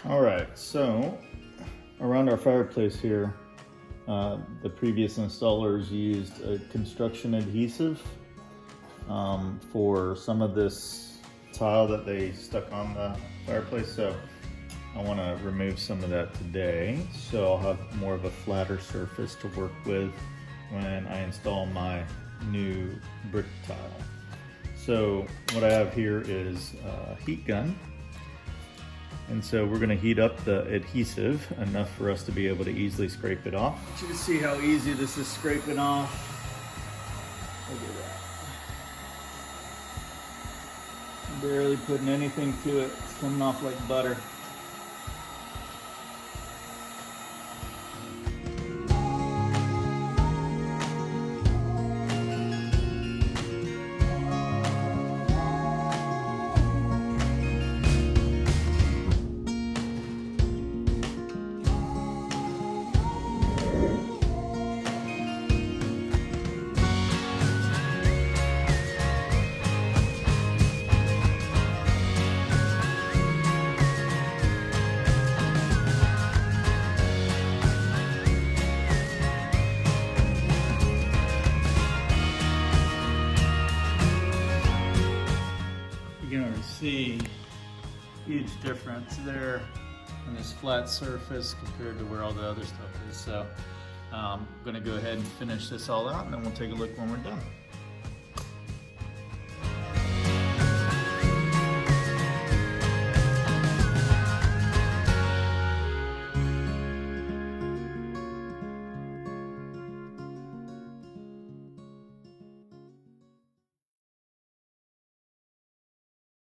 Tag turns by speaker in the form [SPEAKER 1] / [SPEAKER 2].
[SPEAKER 1] All right, so around our fireplace here, the previous installers used a construction adhesive for some of this tile that they stuck on the fireplace. So I want to remove some of that today, so I'll have more of a flatter surface to work with when I install my new brick tile. So what I have here is a heat gun. And so we're gonna heat up the adhesive enough for us to be able to easily scrape it off. You can see how easy this is scraping off. Look at that. Barely putting anything to it. It's coming off like butter. You can already see huge difference there on this flat surface compared to where all the other stuff is. So I'm gonna go ahead and finish this all out, and then we'll take a look when we're done.